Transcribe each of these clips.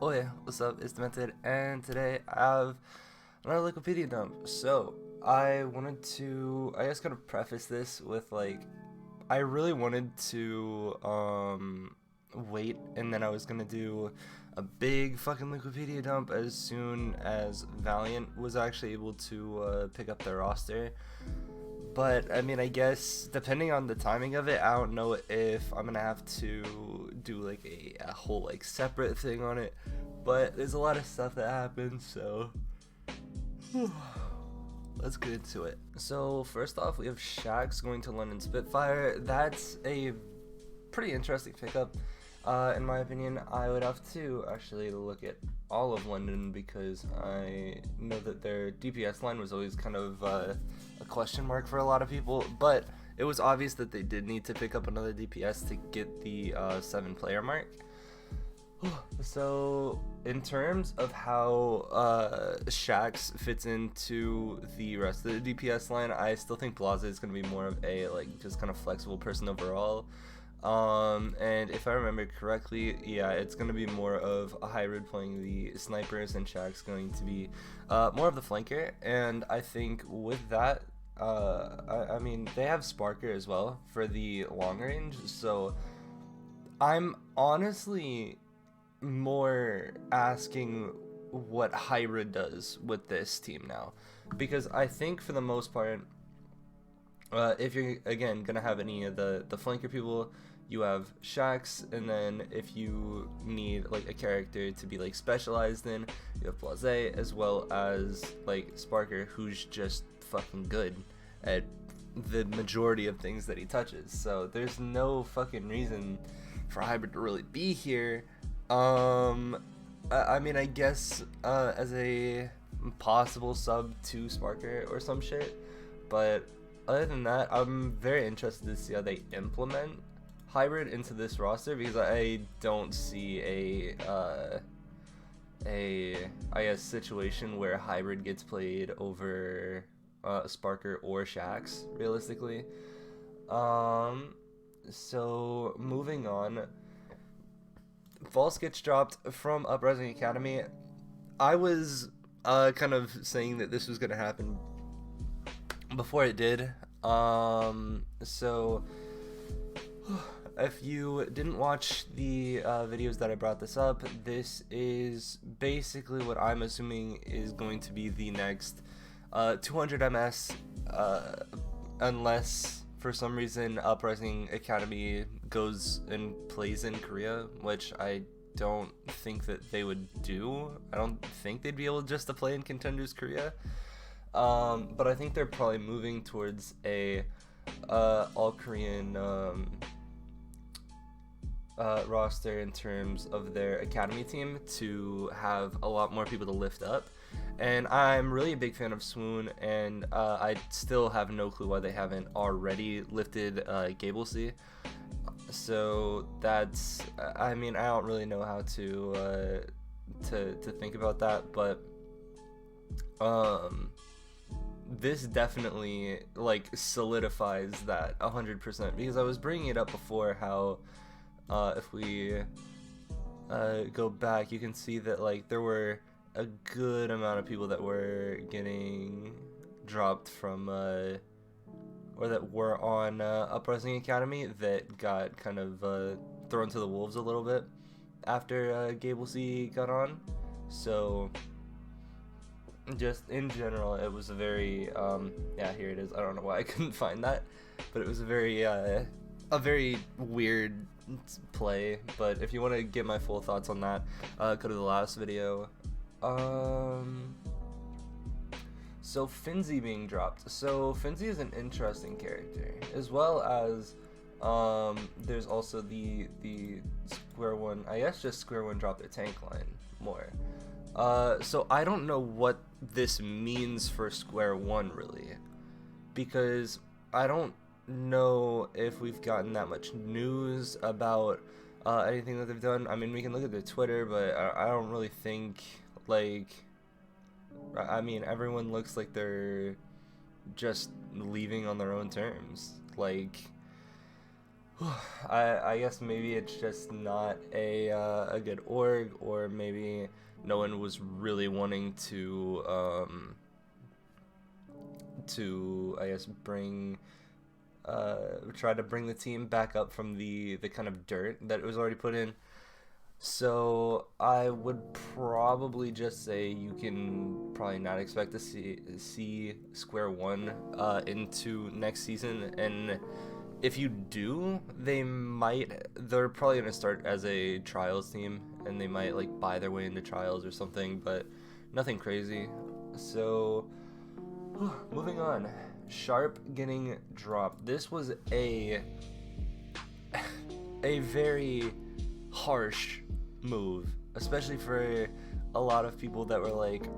Oi, what's up? It's Demented, and today I have another Liquipedia dump. So, I wanted to, I guess, kind of preface this with I really wanted to, wait, and then I was gonna do a big fucking Liquipedia dump as soon as Valiant was actually able to, pick up their roster. But I mean, I guess depending on the timing of it, I don't know if I'm gonna have to do like a whole like separate thing on it. But there's a lot of stuff that happens, so let's get into it. So first off, we have Shax going to London Spitfire. That's a pretty interesting pickup. In my opinion, I would have to actually look at all of London because I know that their DPS line was always kind of a question mark for a lot of people, but it was obvious that they did need to pick up another DPS to get the 7-player mark. So in terms of how Shax fits into the rest of the DPS line, I still think Blaze is going to be more of a just kind of flexible person overall. And if I remember correctly, yeah, it's going to be more of a hybrid playing the snipers, and Shaq's going to be more of the flanker. And I think with that, I mean, they have Sparker as well for the long range, so I'm honestly more asking what hybrid does with this team now, because I think for the most part, if you're again gonna have any of the flanker people, you have Shax, and then if you need like a character to be like specialized in, you have Blaze, as well as like Sparker, who's just fucking good at the majority of things that he touches. So there's no fucking reason for hybrid to really be here. I mean, I guess as a possible sub to Sparker or some shit, but other than that, I'm very interested to see how they implement hybrid into this roster, because I don't see I guess situation where hybrid gets played over Sparker or Shax realistically. So moving on, False gets dropped from Uprising Academy. I was kind of saying that this was gonna happen before it did. So if you didn't watch the videos that I brought this up, this is basically what I'm assuming is going to be the next 200 MS, unless for some reason Uprising Academy goes and plays in Korea, which I don't think that they would do. I don't think they'd be able just to play in Contenders Korea. But I think they're probably moving towards a all-Korean roster in terms of their academy team to have a lot more people to lift up. And I'm really a big fan of Swoon, and I still have no clue why they haven't already lifted Gablesy. So that's, I mean, I don't really know how to think about that, but this definitely like solidifies that 100%, because I was bringing it up before how if we go back, you can see that like there were a good amount of people that were getting dropped from or that were on Uprising Academy that got kind of thrown to the wolves a little bit after Gablesy got on. So just in general, it was a very yeah, here it is. I don't know why I couldn't find that, but it was a very weird play. But if you want to get my full thoughts on that, go to the last video. So finnsi being dropped. So finnsi is an interesting character, as well as there's also the Square One. I guess just Square One dropped their tank line more. So I don't know what this means for Square One really, because I don't know if we've gotten that much news about anything that they've done. I mean, we can look at their Twitter, but I don't really think like, I mean, everyone looks like they're just leaving on their own terms. Like, I guess maybe it's just not a good org, or maybe no one was really wanting to I guess try to bring the team back up from the kind of dirt that it was already put in. So I would probably just say you can probably not expect to see square one into next season, and if you do, they're probably gonna start as a trials team, and they might like buy their way into trials or something, but nothing crazy. So moving on, Sharp getting dropped. This was a very harsh move, especially for a lot of people that were like,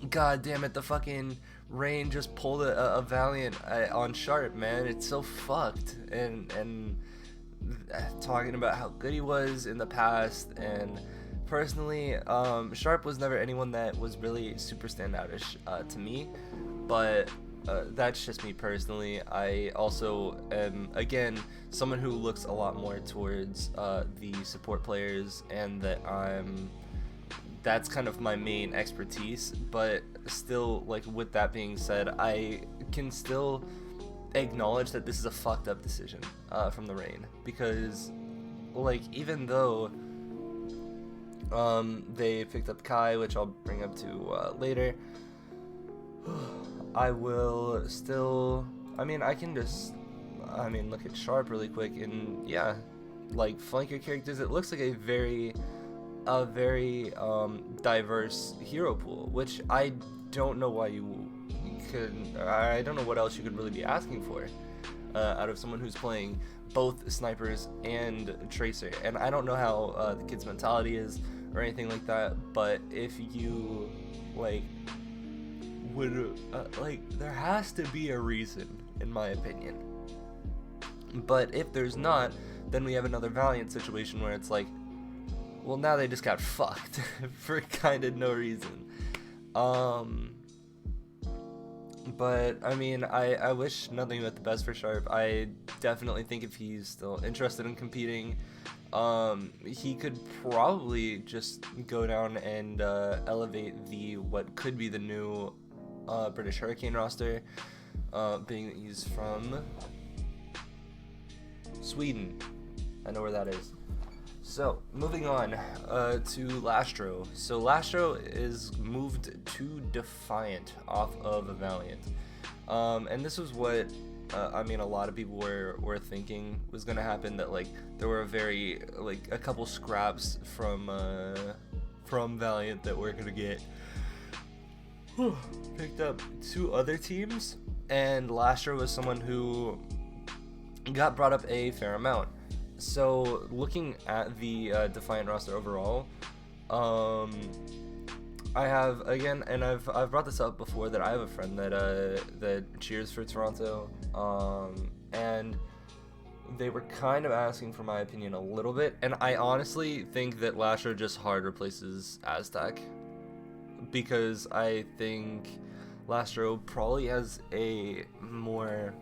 God damn it, the fucking Rain just pulled a Valiant on Sharp, man. It's so fucked. And talking about how good he was in the past. And personally, Sharp was never anyone that was really super standoutish to me. But that's just me personally. I also am, again, someone who looks a lot more towards the support players, and that's kind of my main expertise. But still, like, with that being said, I can still acknowledge that this is a fucked up decision from the Rain, because like, even though they picked up Kai, which I'll bring up to later, I will still, I can just, look at Sharp really quick, and yeah, like, flanker characters, it looks like a very diverse hero pool, which I don't know why I don't know what else you could really be asking for out of someone who's playing both snipers and tracer. And I don't know how the kid's mentality is or anything like that, but if you there has to be a reason, in my opinion. But if there's not, then we have another Valiant situation where it's like, well, now they just got fucked for kind of no reason. But I wish nothing but the best for Sharp. I definitely think if he's still interested in competing, he could probably just go down and elevate what could be the new British Hurricane roster, being that he's from Sweden. I know where that is. So, moving on to Lastro. So, Lastro is moved to Defiant off of Valiant. And this was what, a lot of people were thinking was going to happen, that, like, there were a couple scraps from Valiant that we're going to get picked up to other teams. And Lastro was someone who got brought up a fair amount. So, looking at the Defiant roster overall, I have, again, and I've brought this up before, that I have a friend that cheers for Toronto, and they were kind of asking for my opinion a little bit, and I honestly think that Lastro just hard replaces Aztec, because I think Lastro probably has a more...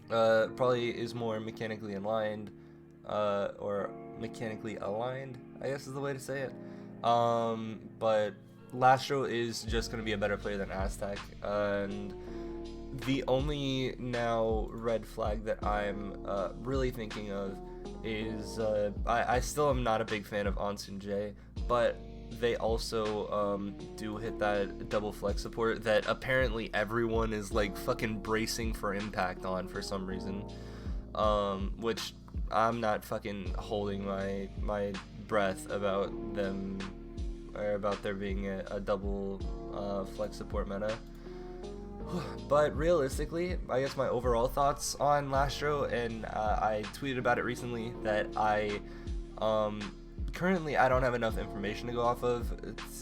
probably is more mechanically aligned, or mechanically aligned, I guess is the way to say it. But Lastro is just going to be a better player than Aztec, and the only now red flag that I'm really thinking of is, I still am not a big fan of Onsun J, but they also do hit that double flex support that apparently everyone is like fucking bracing for impact on for some reason, which I'm not fucking holding my breath about them, or about there being a double flex support meta. But realistically, I guess my overall thoughts on Lastro, and I tweeted about it recently, that currently I don't have enough information to go off of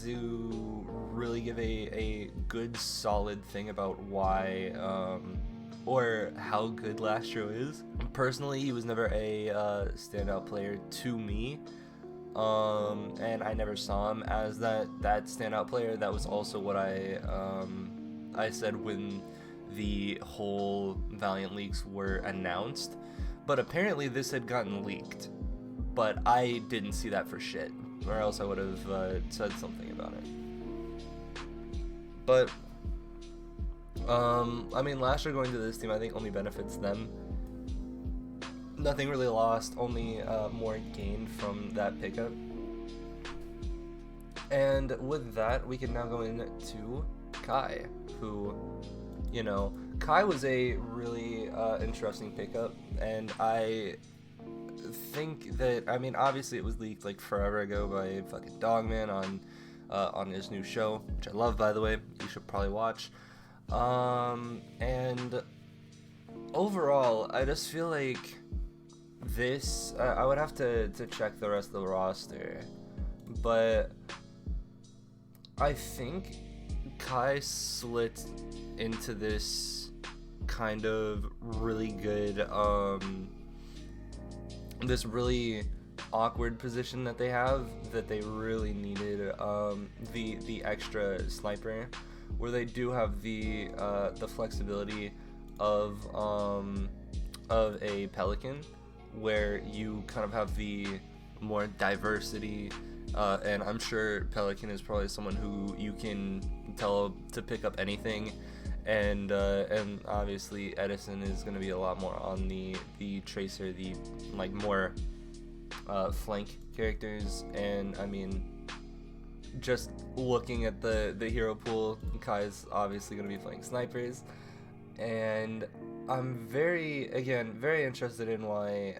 to really give a good solid thing about why or how good Lastro is. Personally, he was never a standout player to me, and I never saw him as that standout player. That was also what I said when the whole Valiant leaks were announced, but apparently this had gotten leaked, but I didn't see that for shit, or else I would have said something about it. But I mean, Lastro going to this team I think only benefits them. Nothing really lost, only more gained from that pickup. And with that, we can now go into Kai, who, you know, Kai was a really interesting pickup, and I think that, I mean, obviously it was leaked like forever ago by fucking Dogman on his new show, which I love, by the way. You should probably watch. And overall, I just feel like this, I would have to check the rest of the roster, but I think Kai slit into this kind of really good, this really awkward position that they have, that they really needed, the extra sniper, where they do have the flexibility of a Pelican, where you kind of have the more diversity, and I'm sure Pelican is probably someone who you can tell to pick up anything, and obviously Edison is going to be a lot more on the tracer, the like more flank characters. And I mean, just looking at the hero pool, Kai is obviously going to be playing snipers, and I'm very interested in why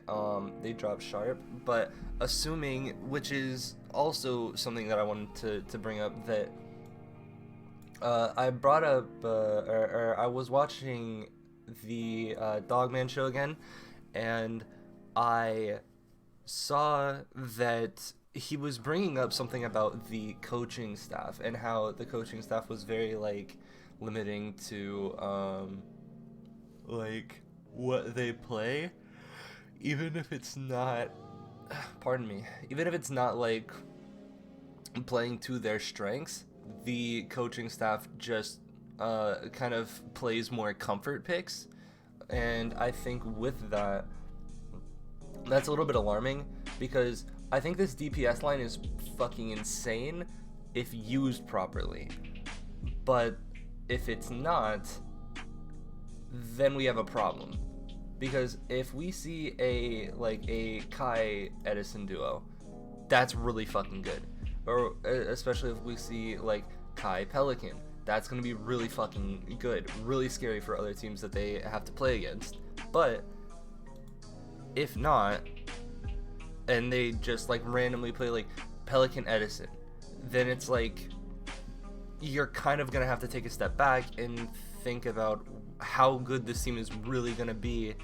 they dropped Sharp, but assuming, which is also something that I wanted to bring up, that I brought up, or I was watching the Dogman show again, and I saw that he was bringing up something about the coaching staff, and how the coaching staff was very like limiting to like what they play, even if it's not, pardon me, even if it's not like playing to their strengths. The coaching staff just kind of plays more comfort picks, and I think with that, that's a little bit alarming, because I think this DPS line is fucking insane if used properly, but if it's not, then we have a problem. Because if we see a Kai Edison duo, that's really fucking good. Or especially if we see like Kai Pelican, that's gonna be really fucking good, really scary for other teams that they have to play against. But if not, and they just like randomly play like Pelican Edison, then it's like you're kind of gonna have to take a step back and think about how good this team is really gonna be,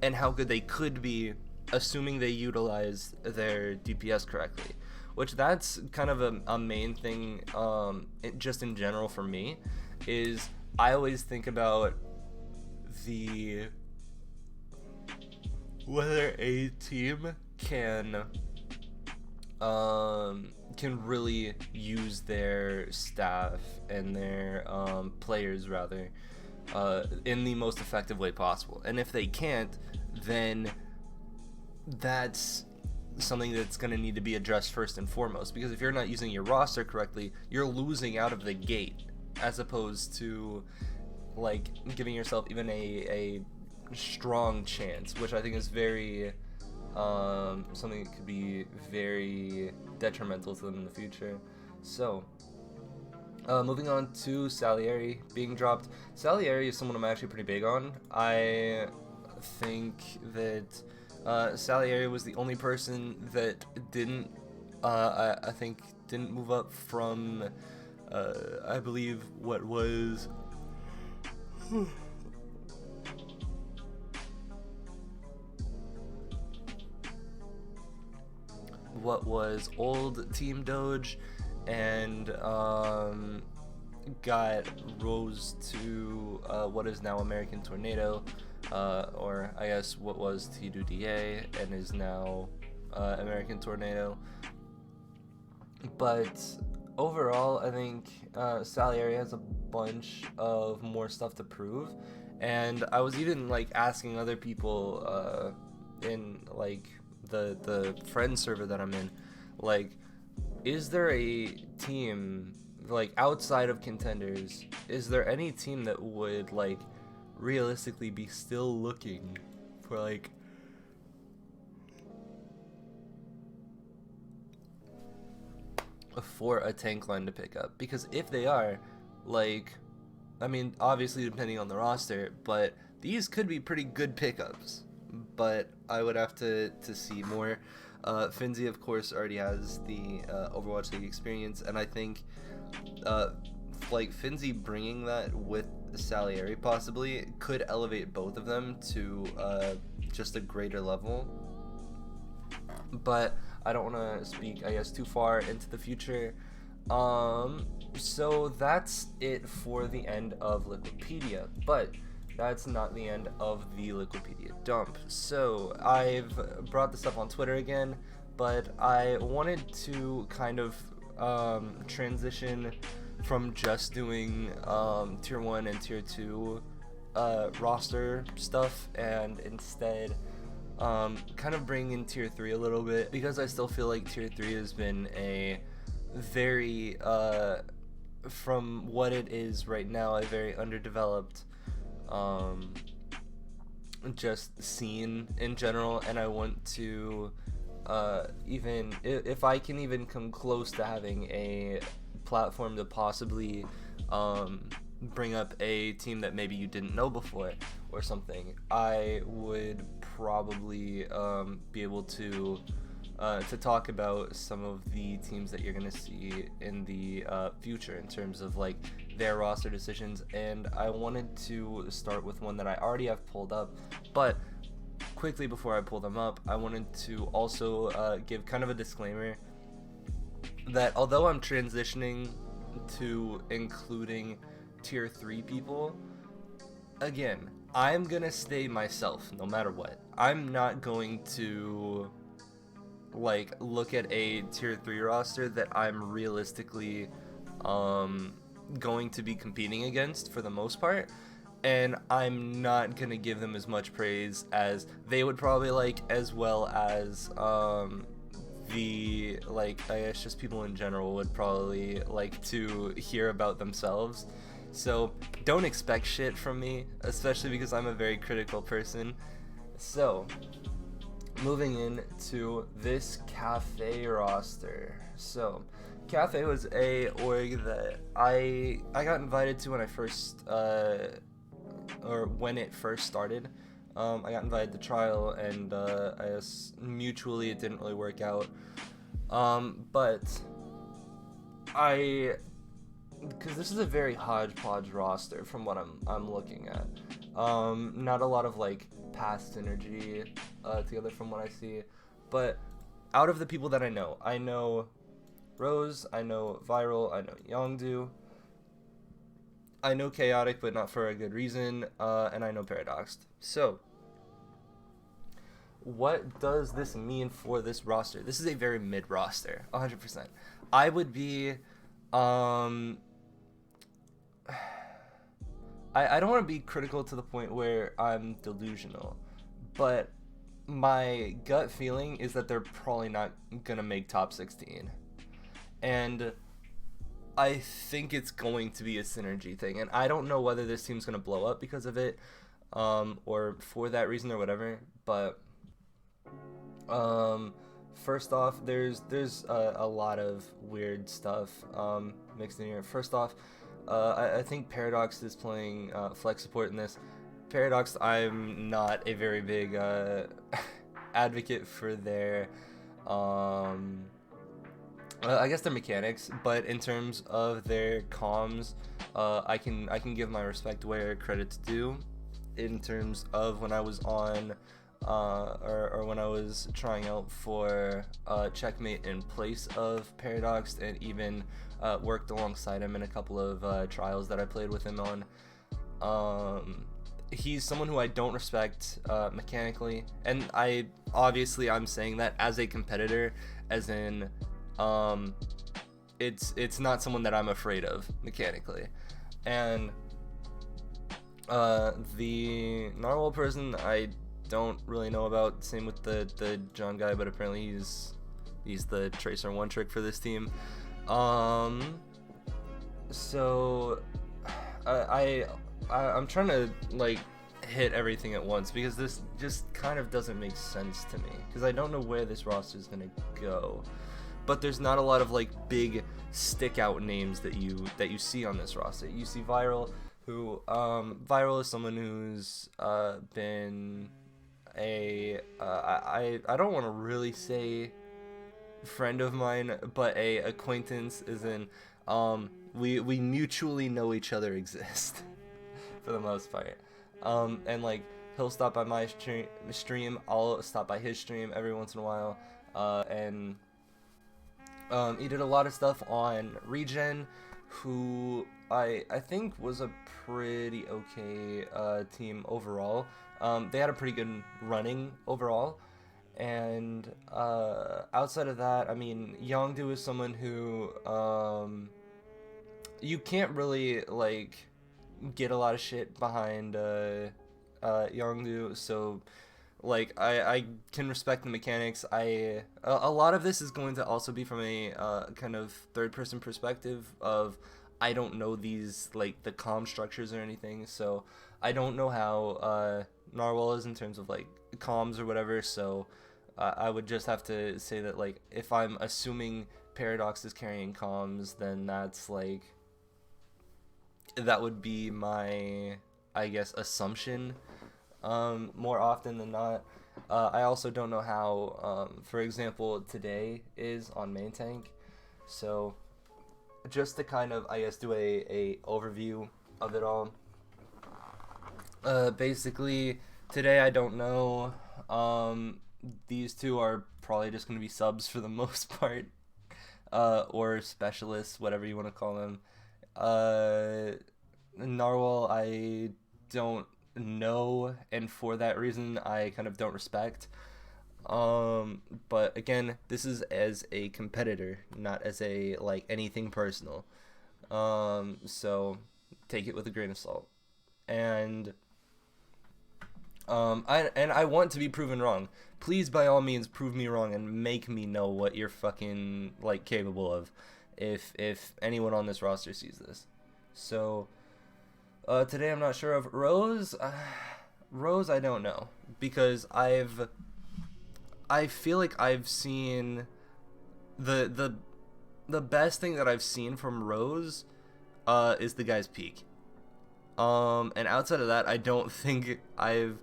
and how good they could be, assuming they utilize their DPS correctly. Which that's kind of a main thing, just in general for me, is I always think about whether a team can really use their staff and their players rather in the most effective way possible. And if they can't, then that's something that's going to need to be addressed first and foremost, because if you're not using your roster correctly, you're losing out of the gate, as opposed to like giving yourself even a strong chance, which I think is very something that could be very detrimental to them in the future. So moving on to Salieri being dropped. Salieri is someone I'm actually pretty big on. I think that Salieri was the only person that didn't, I think, didn't move up from, I believe, what was old Team Doge, and got rose to what is now American Tornado, or I guess what was T2DA and is now American Tornado. But overall, I think Salieri has a bunch of more stuff to prove. And I was even like asking other people in like the friend server that I'm in, like, is there a team like outside of contenders? Is there any team that would like realistically be still looking for like for a tank line to pick up? Because if they are, like, I mean, obviously depending on the roster, but these could be pretty good pickups. But I would have to see more. Finnsi, of course, already has the Overwatch League experience, and I think like Finnsi bringing that with Salieri possibly could elevate both of them to just a greater level. But I don't want to speak, I guess, too far into the future. So that's it for the end of Liquipedia, but that's not the end of the Liquipedia dump. So I've brought this up on Twitter again, but I wanted to kind of transition from just doing tier 1 and tier 2 roster stuff, and instead kind of bring in tier 3 a little bit, because I still feel like tier 3 has been a very from what it is right now, a very underdeveloped just scene in general, and I want to even if I can even come close to having a platform to possibly bring up a team that maybe you didn't know before or something, I would probably be able to talk about some of the teams that you're going to see in the future in terms of like their roster decisions. And I wanted to start with one that I already have pulled up, but quickly before I pull them up, I wanted to also give kind of a disclaimer that although I'm transitioning to including tier 3 people, again, I'm gonna stay myself no matter what. I'm not going to like look at a tier 3 roster that I'm realistically going to be competing against for the most part, and I'm not gonna give them as much praise as they would probably like, as well as the, like, I guess just people in general would probably like to hear about themselves. So don't expect shit from me, especially because I'm a very critical person. So moving into this Cafe roster. So Cafe was a org that I got invited to when I first or when it first started. I got invited to trial, and I guess mutually it didn't really work out. But because this is a very hodgepodge roster from what I'm looking at. Not a lot of like past synergy together from what I see. But out of the people that I know Rose, I know Viral, I know Yongdu, I know Chaotic, but not for a good reason, and I know Paradoxed. So what does this mean for this roster? This is a very mid roster, 100%. I would be I don't want to be critical to the point where I'm delusional, but my gut feeling is that they're probably not gonna make top 16, and I think it's going to be a synergy thing, and I don't know whether this team's gonna blow up because of it, or for that reason or whatever. But first off, there's a lot of weird stuff mixed in here. First off, I think Paradox is playing flex support in this. Paradox, I'm not a very big advocate for their I guess their mechanics, but in terms of their comms, I can give my respect where credit's due. In terms of when I was on or when I was trying out for Checkmate in place of Paradox, and even worked alongside him in a couple of trials that I played with him on. He's someone who I don't respect mechanically, and I'm saying that as a competitor, as in it's not someone that I'm afraid of mechanically. And the narwhal person I don't really know about. Same with the John guy, but apparently he's the Tracer one trick for this team. So I'm trying to like hit everything at once because this just kind of doesn't make sense to me because I don't know where this roster is gonna go. But there's not a lot of like big stick out names that you see on this roster. You see Viral, who Viral is someone who's been a I don't want to really say friend of mine, but a acquaintance, is in we mutually know each other exist for the most part. And like he'll stop by my stream, I'll stop by his stream every once in a while, and he did a lot of stuff on Regen, who I think was a pretty okay team overall. They had a pretty good running overall. And outside of that, I mean, Yongdu is someone who you can't really like get a lot of shit behind Yongdu, so like I can respect the mechanics. A lot of this is going to also be from a kind of third person perspective of I don't know these like the comm structures or anything, so I don't know how Narwhal is in terms of like comms or whatever, so I would just have to say that like if I'm assuming Paradox is carrying comms, then that's like that would be my, I guess, assumption more often than not. I also don't know how for example today is on main tank, so just to kind of I guess do a overview of it all. Basically today I don't know. These two are probably just going to be subs for the most part, or specialists, whatever you want to call them. Narwhal I don't know, and for that reason I kind of don't respect. But again, this is as a competitor, not as a like anything personal. So take it with a grain of salt. And I want to be proven wrong. Please, by all means, prove me wrong and make me know what you're fucking like capable of, if anyone on this roster sees this. So today I'm not sure of Rose. Rose, I don't know, because I feel like I've seen the best thing that I've seen from Rose is the guy's peak. And outside of that, I don't think I've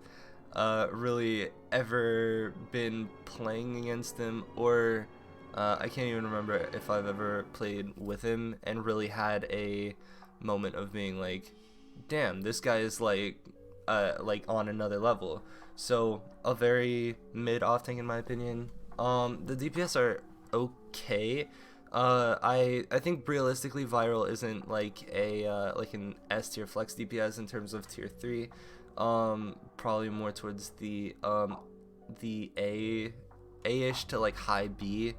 really ever been playing against him, or I can't even remember if I've ever played with him and really had a moment of being like, damn, this guy is like on another level. So a very mid off tank in my opinion. The DPS are okay. I think realistically Viral isn't like a like an S tier flex DPS in terms of tier 3. Probably more towards the A-ish to like high B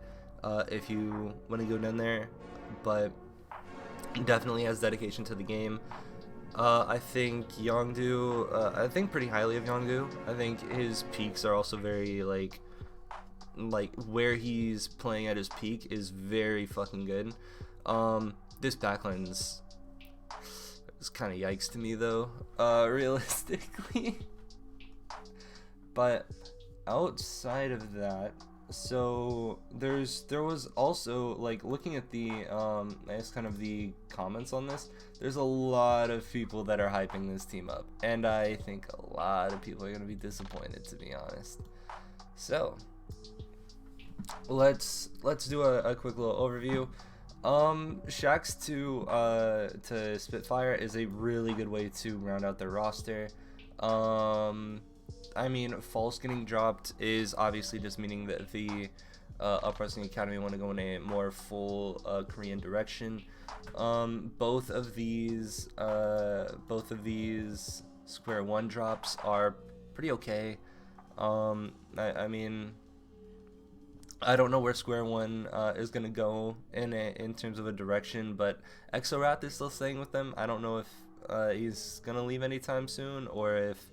if you want to go down there, but definitely has dedication to the game. I think Yongdu, I think pretty highly of Yongdu. I think his peaks are also very like where he's playing at his peak is very fucking good. This backline's it's kind of yikes to me though, realistically. But outside of that, so there was also like looking at the I guess kind of the comments on this, there's a lot of people that are hyping this team up, and I think a lot of people are going to be disappointed, to be honest. So let's do a quick little overview. Shax to Spitfire is a really good way to round out their roster. I mean, false getting dropped is obviously just meaning that the Uprising Academy want to go in a more full Korean direction. Both of these square one drops are pretty okay. I mean, I don't know where Square One is gonna go in terms of a direction, but Exorath is still staying with them. I don't know if he's gonna leave anytime soon, or if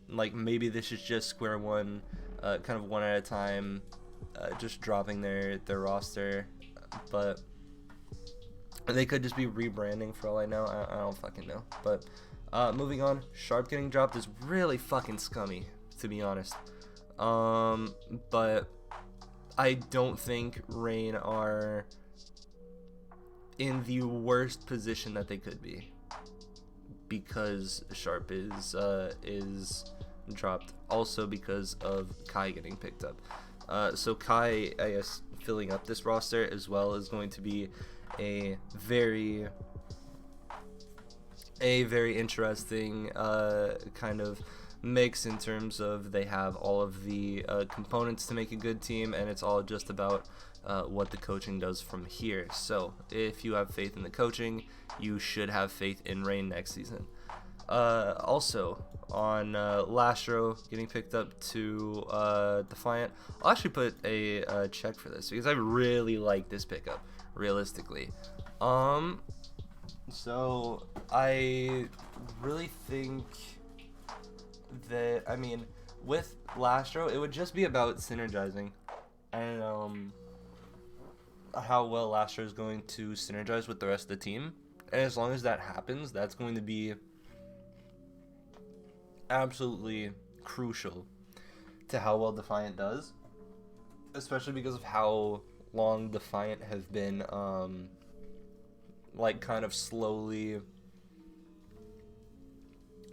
like maybe this is just Square One, kind of one at a time, just dropping their roster, but they could just be rebranding for all I know. I don't fucking know. But moving on, Sharp getting dropped is really fucking scummy, to be honest. But I don't think Rain are in the worst position that they could be, because Sharp is dropped. Also because of Kai getting picked up. So Kai, I guess, filling up this roster as well is going to be a very interesting kind of mix, in terms of they have all of the components to make a good team, and it's all just about what the coaching does from here. So if you have faith in the coaching, you should have faith in Rain next season. Also on Lastro getting picked up to Defiant, I'll actually put a check for this because I really like this pickup, realistically. So I really think that, I mean, with Lastro, it would just be about synergizing, and how well Lastro is going to synergize with the rest of the team. And as long as that happens, that's going to be absolutely crucial to how well Defiant does, especially because of how long Defiant have been like kind of slowly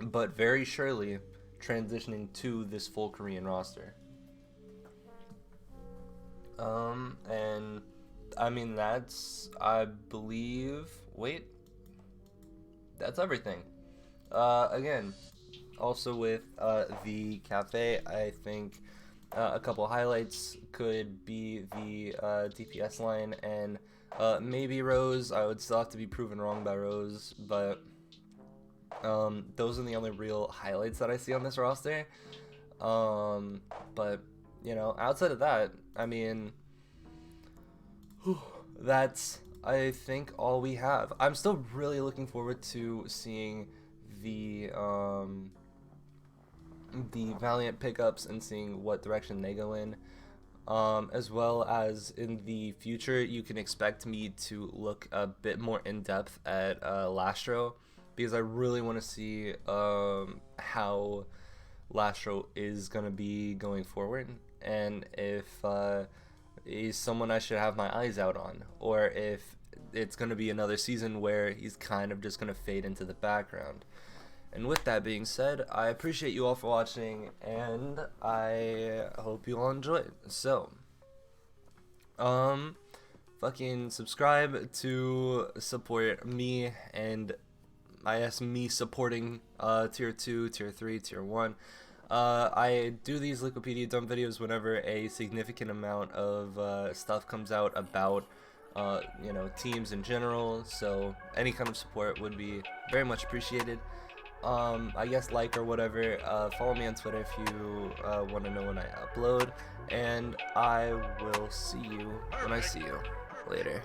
but very surely transitioning to this full Korean roster. And I mean, that's, I believe, wait, that's everything. Again, also with the cafe, I think a couple highlights could be the DPS line, and maybe Rose. I would still have to be proven wrong by Rose, but those are the only real highlights that I see on this roster. But you know, outside of that, I mean, that's, I think, all we have. I'm still really looking forward to seeing the Valiant pickups and seeing what direction they go in. As well as in the future, you can expect me to look a bit more in depth at Lastro, because I really want to see how Lastro is going to be going forward, and if he's someone I should have my eyes out on, or if it's going to be another season where he's kind of just going to fade into the background. And with that being said, I appreciate you all for watching, and I hope you all enjoy it. So, fucking subscribe to support me, and I guess me supporting tier 2, tier 3, tier 1. I do these Liquipedia dump videos whenever a significant amount of stuff comes out about you know, teams in general, so any kind of support would be very much appreciated. I guess like or whatever, follow me on Twitter if you want to know when I upload, and I will see you when I see you later.